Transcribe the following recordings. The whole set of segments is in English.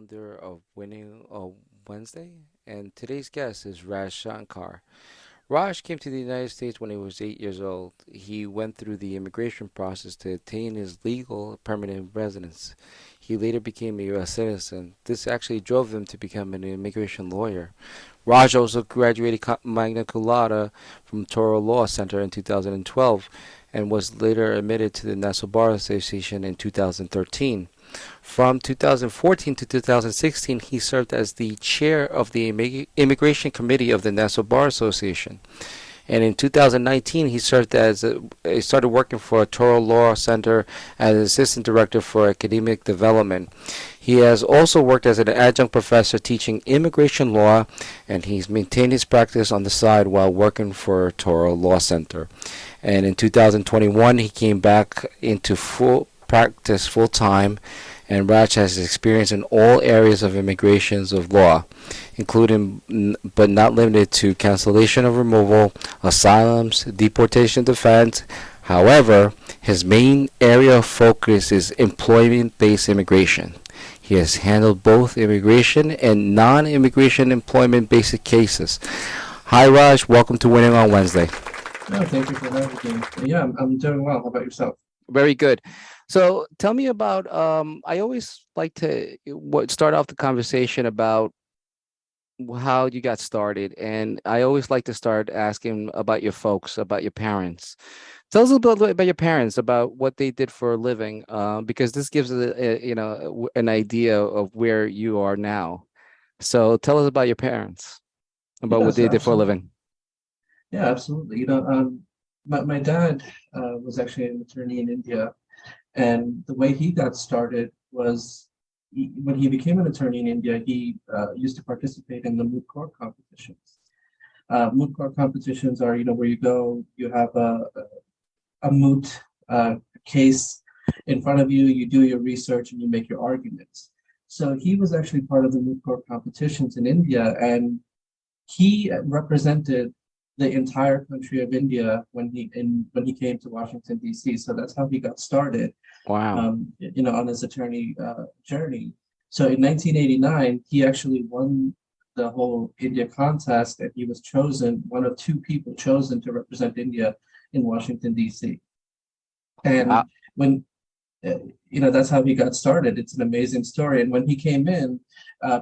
founder of Winning Wednesday, and today's guest is Raj Shankar. Raj came to the United States when he was 8 years old. He went through the immigration process to attain his legal permanent residence. He later became a U.S. citizen. This actually drove him to become an immigration lawyer. Raj also graduated Magna Cum Laude from Touro Law Center in 2012 and was later admitted to the Nassau Bar Association in 2013. From 2014 to 2016, he served as the chair of the Immigration Committee of the Nassau Bar Association. And in 2019, he started working for Touro Law Center as an assistant director for academic development. He has also worked as an adjunct professor teaching immigration law, and he's maintained his practice on the side while working for Touro Law Center. And in 2021, he came back into full practice full time, and Raj has experience in all areas of immigrations of law, including but not limited to cancellation of removal, asylums, deportation defense. However, his main area of focus is employment-based immigration. He has handled both immigration and non-immigration employment basic cases. Hi Raj, welcome to Winning on Wednesday. No, thank you for having me. Yeah, I'm doing well. How about yourself? Very good. So tell me about I always like to start off the conversation about how you got started, and I always like to start asking about your folks, about your parents. Tell us a little bit about your parents, about what they did for a living, because this gives an idea of where you are now. So tell us about your parents, about what Yes, they did for a absolutely. living. Yeah, absolutely. My dad was actually an attorney in India, and the way he got started was when he became an attorney in India, he used to participate in the moot court competitions. Moot court competitions are, where you go, you have a moot case in front of you, you do your research, and you make your arguments. So he was actually part of the moot court competitions in India, and he represented the entire country of India when he came to Washington D.C. So that's how he got started, Wow. on his attorney journey. So in 1989, he actually won the whole India contest, and he was chosen one of two people chosen to represent India in Washington D.C. Wow. And when that's how he got started. It's an amazing story. And when he came in,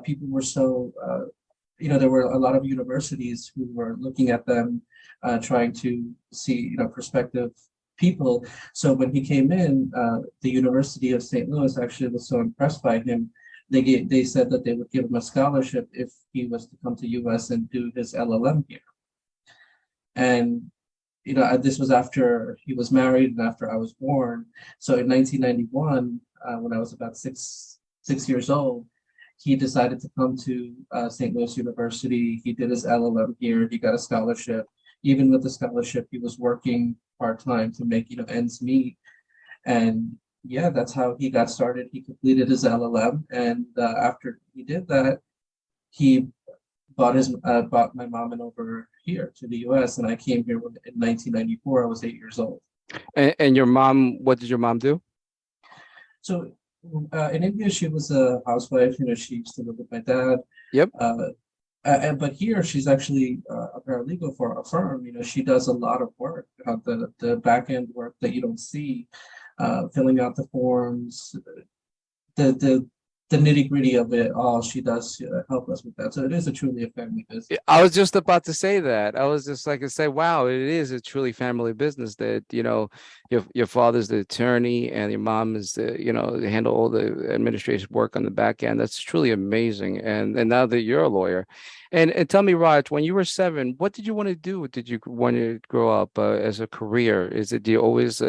people were so there were a lot of universities who were looking at them, trying to see, prospective people. So when he came in, the University of St. Louis actually was so impressed by him. They said that they would give him a scholarship if he was to come to US and do his LLM here. And this was after he was married and after I was born. So in 1991, when I was about six years old, he decided to come to St. Louis University. He did his LLM here. He got a scholarship. Even with the scholarship, he was working part time to make ends meet. And yeah, that's how he got started. He completed his LLM, and after he did that, he bought my mom and over here to the U.S. And I came here in 1994. I was 8 years old. And your mom, what did your mom do? So in India, she was a housewife. She used to live with my dad. Yep. Uh, but here, she's actually a paralegal for a firm. She does a lot of work, the back end work that you don't see, filling out the forms, the the nitty gritty of it all. She does help us with that. So it is a truly a family business. I was just about to say that. I was just like to say, wow, it is a truly family business that, your father's the attorney and your mom is they handle all the administrative work on the back end. That's truly amazing. And now that you're a lawyer. And tell me, Raj, when you were 7, what did you want to do? Did you want to grow up as a career? Do you always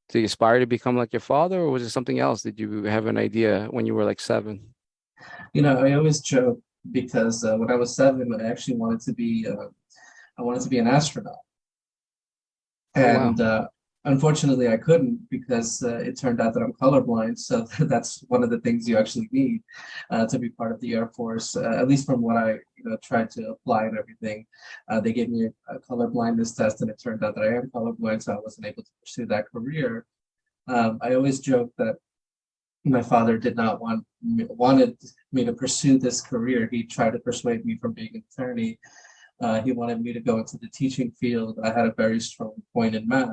do you aspire to become like your father, or was it something else? Did you have an idea when you were like 7? I always joke because when I was 7, I actually I wanted to be an astronaut. Oh, wow. And unfortunately, I couldn't because it turned out that I'm colorblind. So that's one of the things you actually need to be part of the Air Force. At least from what I tried to apply and everything, they gave me a color blindness test, and it turned out that I am colorblind, so I wasn't able to pursue that career. I always joke that my father did not wanted me to pursue this career. He tried to persuade me from being an attorney. He wanted me to go into the teaching field. I had a very strong point in math.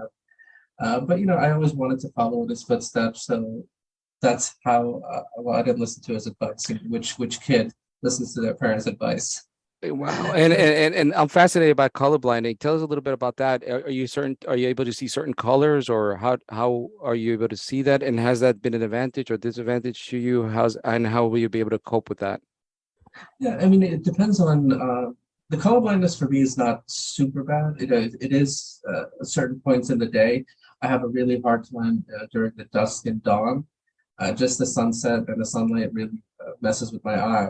But I always wanted to follow in his footsteps. So that's how well, I didn't listen to his advice. Which kid listens to their parents' advice? Wow. And I'm fascinated by color blinding. Tell us a little bit about that. Are you able to see certain colors, or how are you able to see that? And has that been an advantage or disadvantage to you? How will you be able to cope with that? Yeah, I mean, it depends on the color blindness for me is not super bad. It is at certain points in the day. I have a really hard time during the dusk and dawn. Just the sunset and the sunlight really messes with my eye.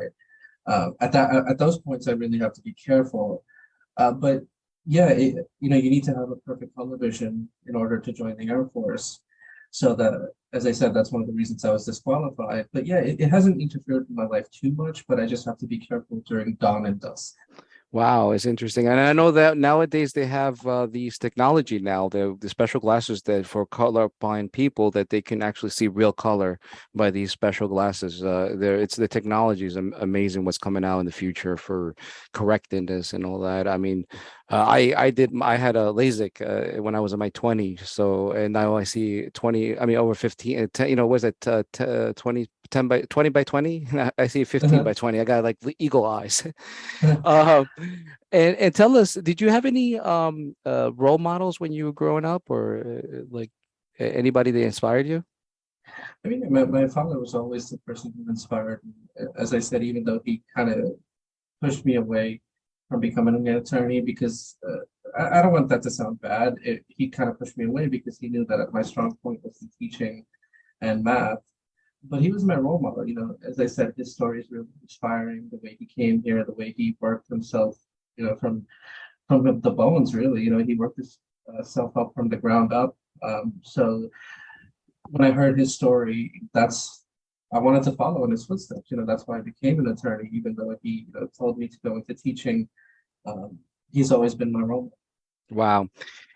At those points, I really have to be careful. But yeah, you need to have a perfect color vision in order to join the Air Force. So that, as I said, that's one of the reasons I was disqualified. But yeah, it hasn't interfered with my life too much, but I just have to be careful during dawn and dusk. Wow, it's interesting. And I know that nowadays they have these technology now, the special glasses that for colorblind people that they can actually see real color by these special glasses. It's the technology is amazing what's coming out in the future for correcting this and all that. I mean, I had a LASIK when I was in my 20s, so and now I see 20, I mean over 15, 10, was it 20 10 by 20 by 20? I see 15 by 20. I got like the eagle eyes. Uh, and tell us, did you have any role models when you were growing up, or like anybody that inspired you? I mean, my father was always the person who inspired me. As I said, even though he kind of pushed me away from becoming an attorney because I don't want that to sound bad. He kind of pushed me away because he knew that my strong point was in teaching and math. But he was my role model. As I said, his story is really inspiring. The way he came here, the way he worked himself, from the bones. Really, he worked himself up from the ground up. So when I heard his story, I wanted to follow in his footsteps. That's why I became an attorney, even though he told me to go into teaching. He's always been my role model. Wow.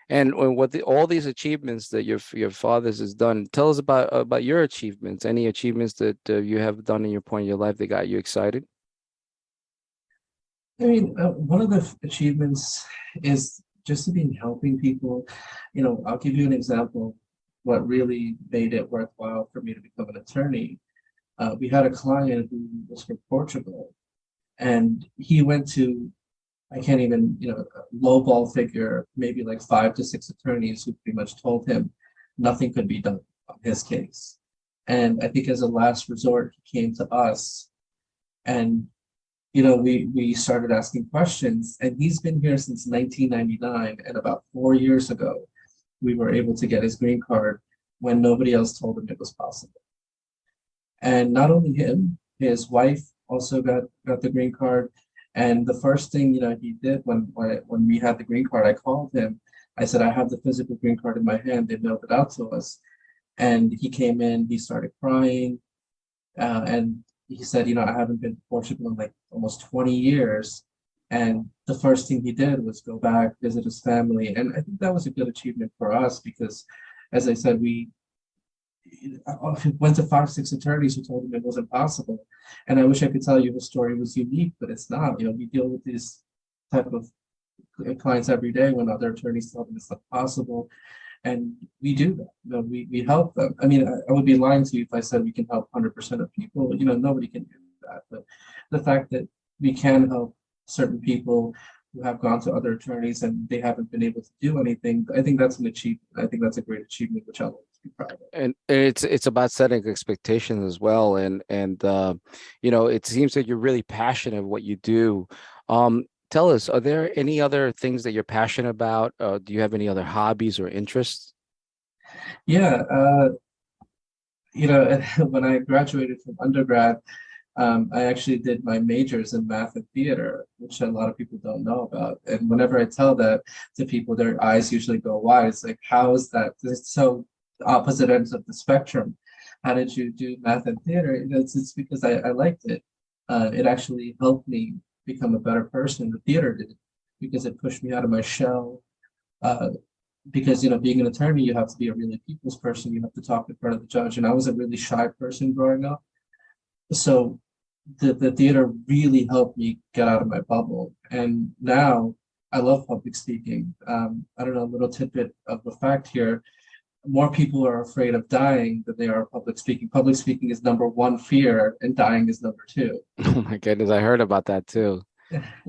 And all these achievements that your father's has done, tell us about your achievements. Any achievements that you have done in your point in your life that got you excited? I mean, one of the achievements is just to be helping people. I'll give you an example. What really made it worthwhile for me to become an attorney. We had a client who was from Portugal, and he went to, I can't even, lowball figure, maybe like 5 to 6 attorneys who pretty much told him nothing could be done on his case. And I think as a last resort, he came to us, and we started asking questions, and he's been here since 1999. And about 4 years ago, we were able to get his green card when nobody else told him it was possible. And not only him, his wife also got the green card. And the first thing he did when we had the green card, I called him. I said, I have the physical green card in my hand. They mailed it out to us. And he came in, he started crying. And he said, I haven't been to Portugal in like almost 20 years. And the first thing he did was go back, visit his family. And I think that was a good achievement for us because, as I said, we went to 5, 6 attorneys who told him it wasn't possible. And I wish I could tell you the story was unique, but it's not. We deal with these type of clients every day when other attorneys tell them it's not possible. And we do that. We help them. I mean, I would be lying to you if I said we can help 100% of people. Nobody can do that. But the fact that we can help certain people who have gone to other attorneys and they haven't been able to do anything, I think that's an achievement. I think that's a great achievement, which I'll always be proud of. And it's about setting expectations as well. And it seems that you're really passionate of what you do. Tell us, are there any other things that you're passionate about? Do you have any other hobbies or interests? Yeah, when I graduated from undergrad, I actually did my majors in math and theater, which a lot of people don't know about. And whenever I tell that to people, their eyes usually go wide. It's like, how is that? It's so opposite ends of the spectrum. How did you do math and theater? It's because I liked it. It actually helped me become a better person. The theater did because it pushed me out of my shell. Uh, because being an attorney, you have to be a really people's person. You have to talk in front of the judge, and I was a really shy person growing up. So the theater really helped me get out of my bubble. And now I love public speaking. I don't know, a little tidbit of the fact here. More people are afraid of dying than they are of public speaking. Public speaking is number one fear, and dying is number two. Oh my goodness, I heard about that too.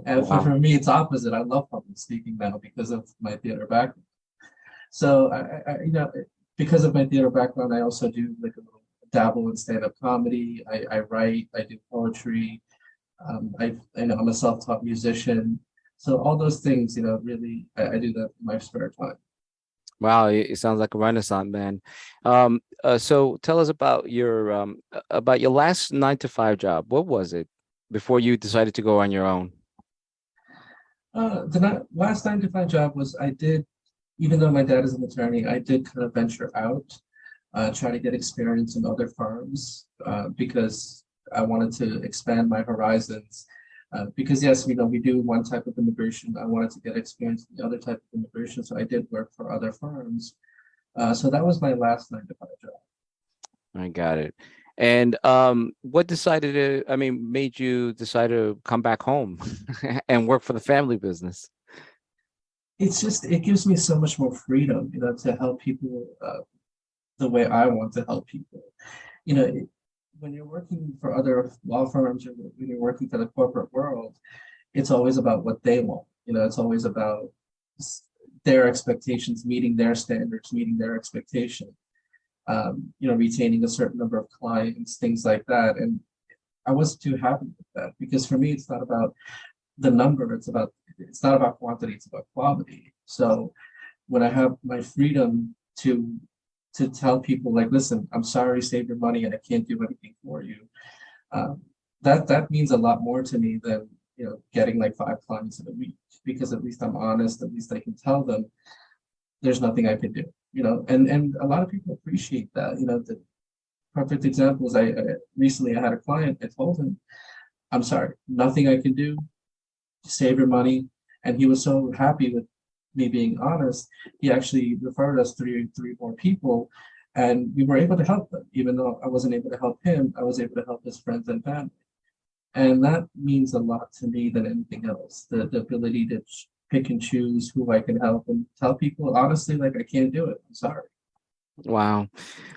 And Wow. for me, it's opposite. I love public speaking now because of my theater background. So because of my theater background, I also do like a little dabble in stand-up comedy. I write, I do poetry. I'm a self-taught musician. So all those things, really, I do that in my spare time. Wow, it sounds like a renaissance man. So tell us about your last 9 to 5 job. What was it before you decided to go on your own? Last 9 to 5 job was I did, even though my dad is an attorney, I did kind of venture out, try to get experience in other firms because I wanted to expand my horizons. Because yes, we do one type of immigration. I wanted to get experience in the other type of immigration, so I did work for other firms. So that was my last 9 to 5 job. I got it. And what decided to, I mean, made you decide to come back home and work for the family business? It gives me so much more freedom, to help people the way I want to help people. You know, it, when you're working for other law firms or when you're working for the corporate world, it's always about what they want. It's always about their expectations, meeting their standards, meeting their expectation. Retaining a certain number of clients, things like that. And I wasn't too happy with that because for me, it's not about the number. It's not about quantity. It's about quality. So when I have my freedom to tell people like, listen, I'm sorry, save your money, and I can't do anything for you. Um, that means a lot more to me than getting like 5 clients in a week because at least I'm honest. At least I can tell them there's nothing I can do. And a lot of people appreciate that. The perfect example is I recently I had a client. I told him, I'm sorry, nothing I can do. Save your money, and he was so happy with me being honest. He actually referred us three more people, and we were able to help them. Even though I wasn't able to help him, I was able to help his friends and family. And that means a lot to me than anything else. The ability to pick and choose who I can help and tell people honestly, like I can't do it. I'm sorry. Wow.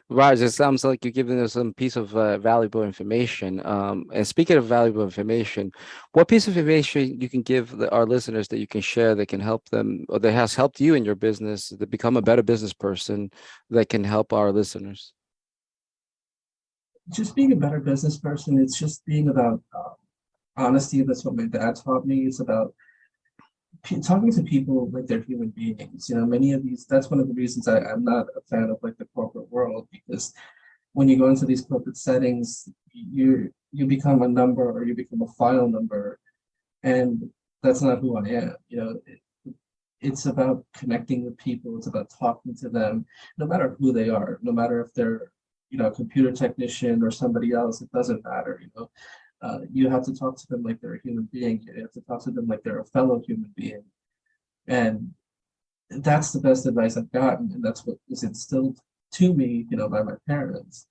Raj, it sounds like you're giving us some piece of valuable information. And speaking of valuable information, what piece of information you can give our listeners that you can share that can help them or that has helped you in your business to become a better business person that can help our listeners? Just being a better business person, it's just being about honesty. That's what my dad taught me. It's about talking to people like they're human beings. Many of these, that's one of the reasons I'm not a fan of like the corporate world, because when you go into these corporate settings, you become a number or you become a file number, and that's not who I am. It's about connecting with people. It's about talking to them, no matter who they are, no matter if they're, a computer technician or somebody else. It doesn't matter. You have to talk to them like they're a human being. You have to talk to them like they're a fellow human being. And that's the best advice I've gotten. And that's what was instilled to me, by my parents.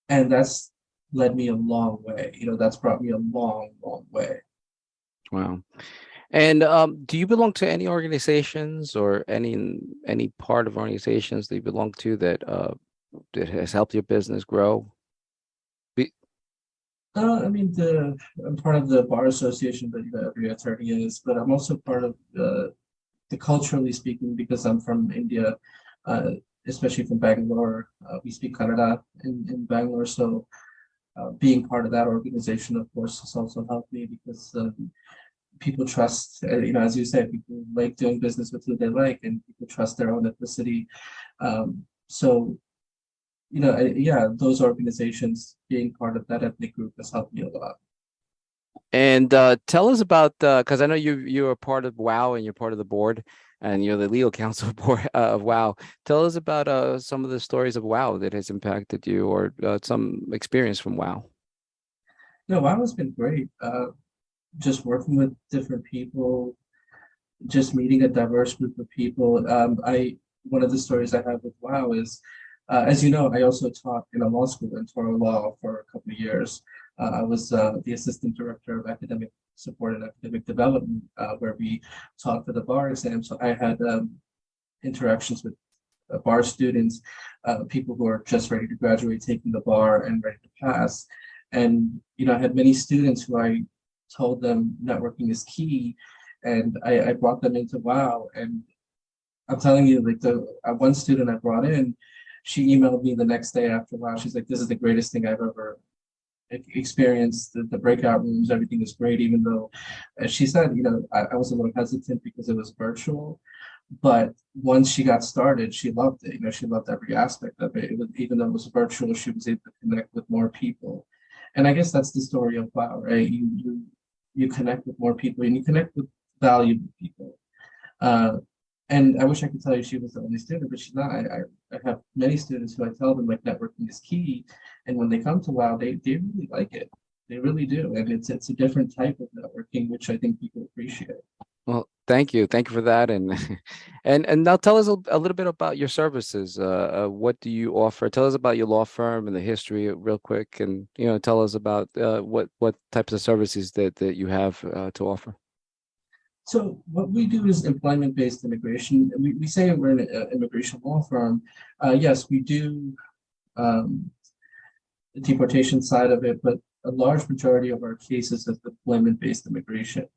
And that's led me a long way. That's brought me a long, long way. Wow. And do you belong to any organizations or any part of organizations that you belong to that has helped your business grow? Be- I'm part of the bar association that every attorney is, but I'm also part of the culturally speaking, because I'm from India, uh, especially from Bangalore. We speak Kannada in Bangalore, so being part of that organization, of course, has also helped me because people trust, as you said, people like doing business with who they like, and people trust their own ethnicity. So, yeah, those organizations, being part of that ethnic group has helped me a lot. And tell us about because I know you're a part of WOW and you're part of the board and you're the legal counsel board of WOW. Tell us about some of the stories of WOW that has impacted you or some experience from WOW. No, WOW has been great. Just working with different people, just meeting a diverse group of people. One of the stories I have with Wow is, as you know, I also taught in a law school in Touro Law for a couple of years. I was the assistant director of academic support and academic development, where we taught for the bar exam. So I had interactions with bar students, people who are just ready to graduate, taking the bar and ready to pass. And I had many students who I told them networking is key, and I brought them into Wow. And I'm telling you, like the one student I brought in, she emailed me the next day after Wow. She's like, "This is the greatest thing I've ever experienced. The breakout rooms, everything is great." Even though, as she said, I was a little hesitant because it was virtual, but once she got started, she loved it. She loved every aspect of it. Even though it was virtual, she was able to connect with more people. And I guess that's the story of Wow, right? You connect with more people, and you connect with valuable people. Uh, and I wish I could tell you she was the only student, but she's not. I have many students who I tell them like networking is key, and when they come to Wow, they really like it. They really do, and it's a different type of networking, which I think people appreciate. Well, thank you for that, and and now tell us a little bit about your services. What do you offer? Tell us about your law firm and the history, real quick, and tell us about what types of services that you have to offer. So what we do is employment-based immigration. We say we're an immigration law firm. Yes, we do um, the deportation side of it, but a large majority of our cases is employment-based immigration.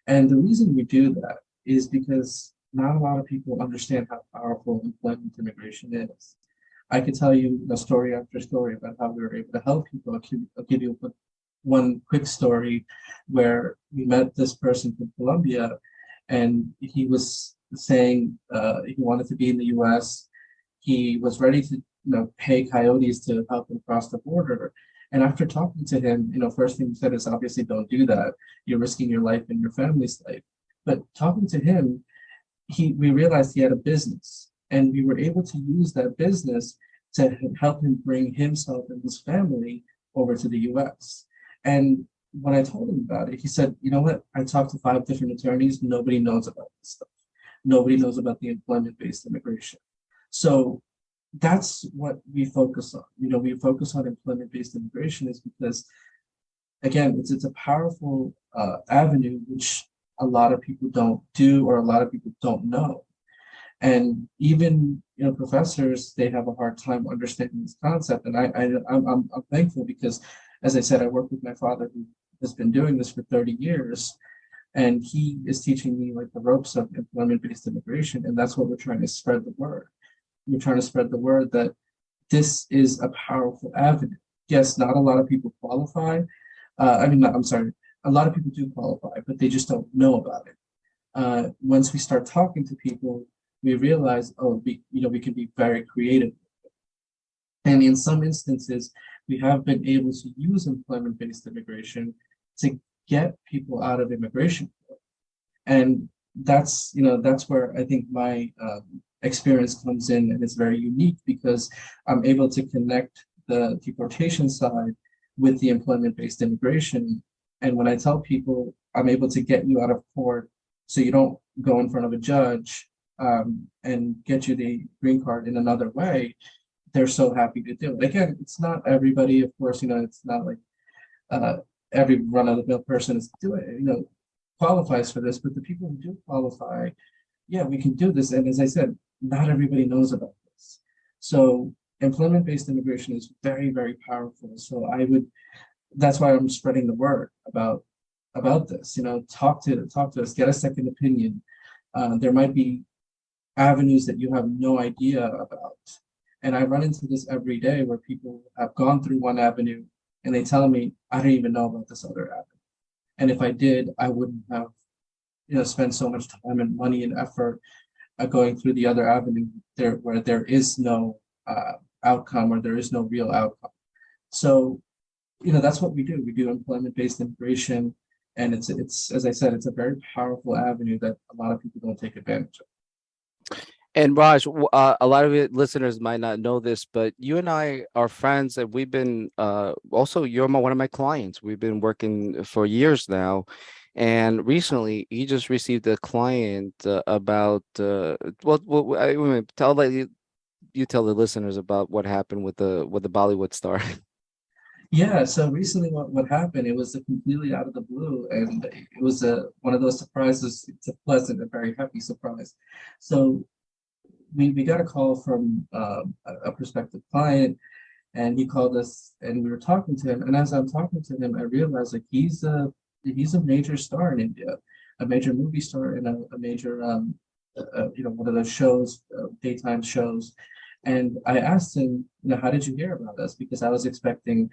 And the reason we do that is because not a lot of people understand how powerful employment immigration is. I could tell you a story after story about how we were able to help people. I'll give you one quick story where we met this person from Colombia, and he was saying he wanted to be in the U.S. He was ready to pay coyotes to help him cross the border. And after talking to him, first thing he said is obviously don't do that. You're risking your life and your family's life. But talking to him, we realized he had a business, and we were able to use that business to help him bring himself and his family over to the US. And when I told him about it, he said, "You know what? I talked to 5 different attorneys. Nobody knows about this stuff. Nobody knows about the employment-based immigration." So that's what we focus on. We focus on employment-based immigration is because, again, it's a powerful avenue which a lot of people don't do, or a lot of people don't know. And even professors, they have a hard time understanding this concept. And I'm thankful because, as I said, I work with my father who has been doing this for 30 years, and he is teaching me like the ropes of employment-based immigration, and that's what we're trying to spread the word. We're trying to spread the word that this is a powerful avenue. Yes, not a lot of people qualify. I'm sorry, a lot of people do qualify, but they just don't know about it. Once we start talking to people, we realize, oh, we can be very creative. And in some instances, we have been able to use employment-based immigration to get people out of immigration court. And that's where I think my experience comes in, and it's very unique because I'm able to connect the deportation side with the employment-based immigration. And when I tell people I'm able to get you out of court so you don't go in front of a judge, and get you the green card in another way, they're so happy to do it. Again, it's not everybody, of course, it's not like uh, every run-of-the-mill person is doing it, qualifies for this, but the people who do qualify, yeah, we can do this. And as I said, not everybody knows about this. So employment-based immigration is very, very powerful. So that's why I'm spreading the word about this. Talk to us, get a second opinion. There might be avenues that you have no idea about. And I run into this every day where people have gone through one avenue and they tell me, I don't even know about this other avenue. And if I did, I wouldn't have, spent so much time and money and effort going through the other avenue where there is no outcome, or there is no real outcome. So, that's what we do. We do employment-based immigration, and it's as I said, it's a very powerful avenue that a lot of people don't take advantage of. And Raj, a lot of it listeners might not know this, but you and I are friends, and we've been also you're one of my clients. We've been working for years now, And recently, he just received a client about tell you tell the listeners about what happened with the Bollywood star. Yeah, so recently what happened, it was a completely out of the blue, and it was a one of those surprises. It's a pleasant, a very happy surprise. So we got a call from a prospective client, and he called us, and we were talking to him. And as I'm talking to him, I realized like he's a major star in India, a major movie star, and a major one of those shows, daytime shows. And I asked him, how did you hear about us? Because I was expecting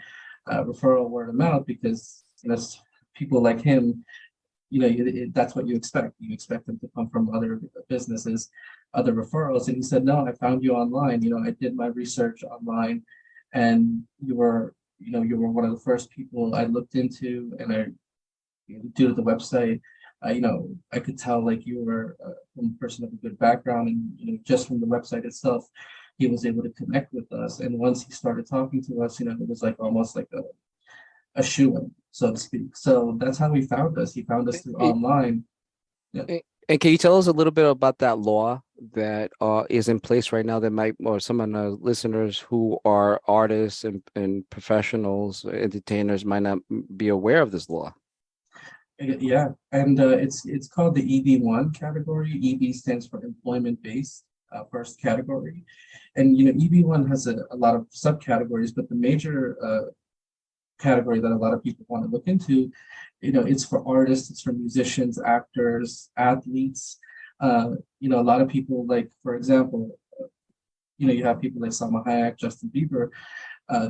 referral word of mouth because people like him, that's what you expect. You expect them to come from other businesses, other referrals. And he said, no, I found you online. I did my research online, and you were one of the first people I looked into, and due to the website, I could tell like you were a person of a good background, and just from the website itself, he was able to connect with us. And once he started talking to us, it was like almost like a shoe-in, so to speak. So that's how he found us. He found us through online. Yeah. And can you tell us a little bit about that law that is in place right now that might, or some of the listeners who are artists and professionals, entertainers might not be aware of this law? Yeah, and it's called the EB1 category. EB stands for employment based first category, and EB1 has a lot of subcategories, but the major category that a lot of people want to look into, it's for artists, it's for musicians, actors, athletes. A lot of people, like for example, you have people like Salma Hayek, Justin Bieber,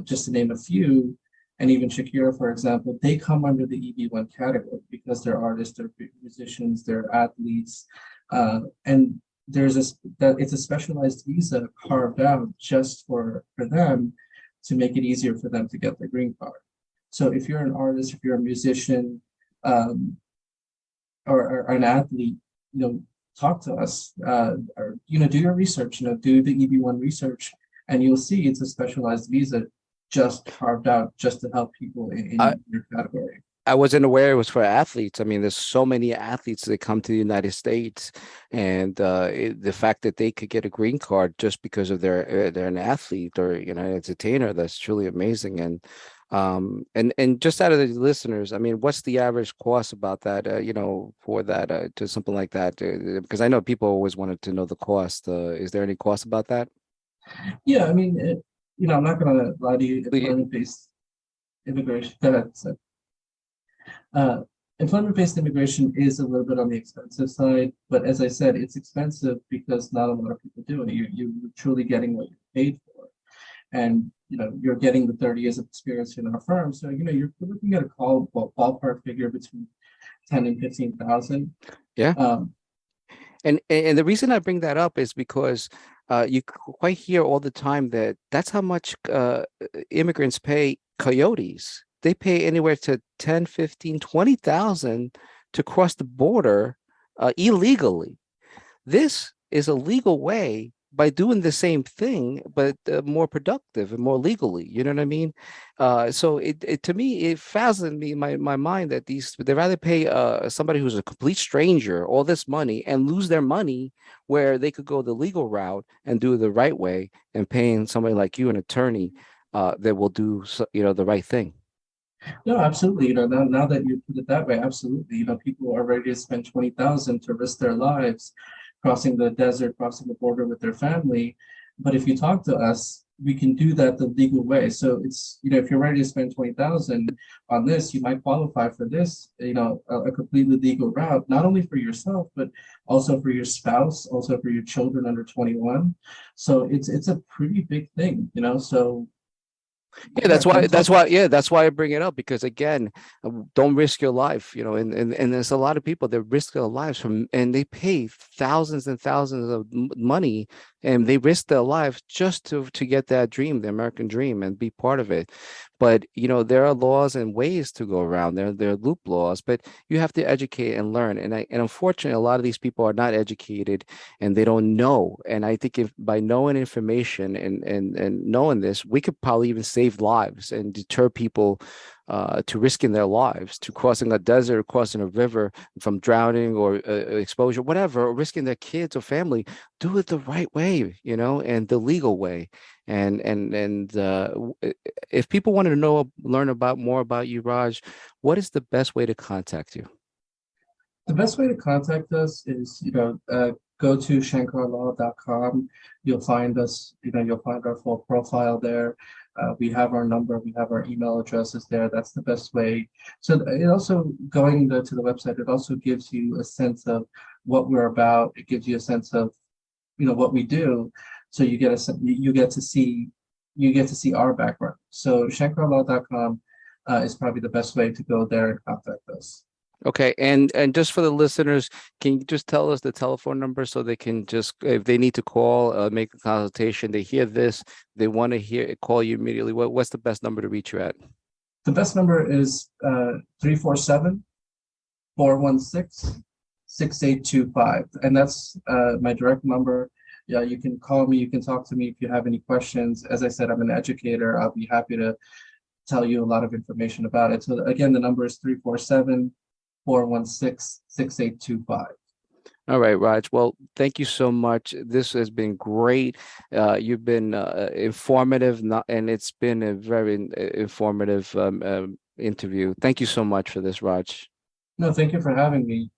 just to name a few, and even Shakira, for example, they come under the EB1 category because they're artists, they're musicians, they're athletes, and it's a specialized visa carved out just for them to make it easier for them to get their green card. So if you're an artist, if you're a musician, um, or an athlete, talk to us, or do your research, do the EB1 research, and you'll see it's a specialized visa just carved out just to help people I, in your category. I wasn't aware it was for athletes. I mean, there's so many athletes that come to the United States, and the fact that they could get a green card just because of they're an athlete or an entertainer, that's truly amazing. And just out of the listeners, I mean, what's the average cost about that? For that to something like that? Because I know people always wanted to know the cost. Is there any cost about that? Yeah, I mean, I'm not going to lie to you. The- Employment-based immigration. Go ahead. So, uh, employment-based immigration is a little bit on the expensive side, but as I said, it's expensive because not a lot of people do it. You're truly getting what you're paid for, and you're getting the 30 years of experience in our firm. So you're looking at a ballpark figure between 10 and 15,000. Yeah. Um, And the reason I bring that up is because you quite hear all the time that that's how much immigrants pay coyotes. They pay anywhere to 10, 15, 20,000 to cross the border illegally. This is a legal way by doing the same thing, but more productive and more legally. You know what I mean? So it to me it fascinates me in my mind that they rather pay somebody who's a complete stranger all this money and lose their money where they could go the legal route and do it the right way and paying somebody like you, an attorney, that will do the right thing. no, absolutely. Now that you put it that way, absolutely. People are ready to spend 20,000 to risk their lives crossing the desert, crossing the border with their family. But if you talk to us, we can do that the legal way. So it's, if you're ready to spend 20,000 on this, you might qualify for this, a completely legal route, not only for yourself, but also for your spouse, also for your children under 21. So it's a pretty big thing. So Yeah, yeah, come talk. that's why I bring it up because again, don't risk your life, and there's a lot of people that risk their lives and they pay thousands and thousands of money and they risk their lives just to get that dream, the American dream, and be part of it. But there are laws and ways to go around. There are loop laws, but you have to educate and learn. And unfortunately, a lot of these people are not educated and they don't know. And I think if by knowing information and knowing this, we could probably even save lives and deter people to risking their lives, to crossing a desert, crossing a river, from drowning or exposure, whatever, or risking their kids or family, do it the right way, and the legal way. And if people wanted to learn about more about you, Raj, what is the best way to contact you? The best way to contact us is, go to shankarlaw.com. You'll find us, you'll find our full profile there. We have our number, we have our email addresses there. That's the best way. So it also, to the website, it also gives you a sense of what we're about. It gives you a sense of, what we do. So you get to see our background. So shankarlaw.com is probably the best way to go there and contact us. Okay, and just for the listeners, can you just tell us the telephone number so they can just, if they need to call, make a consultation, they hear this, they want to call you immediately. What's the best number to reach you at? The best number is 347-416-6825. And that's my direct number. Yeah, you can call me, you can talk to me if you have any questions. As I said, I'm an educator. I'll be happy to tell you a lot of information about it. So again, the number is 347-416-6825. All right, Raj. Well, thank you so much. This has been great. You've been informative, and it's been a very informative interview. Thank you so much for this, Raj. No, thank you for having me.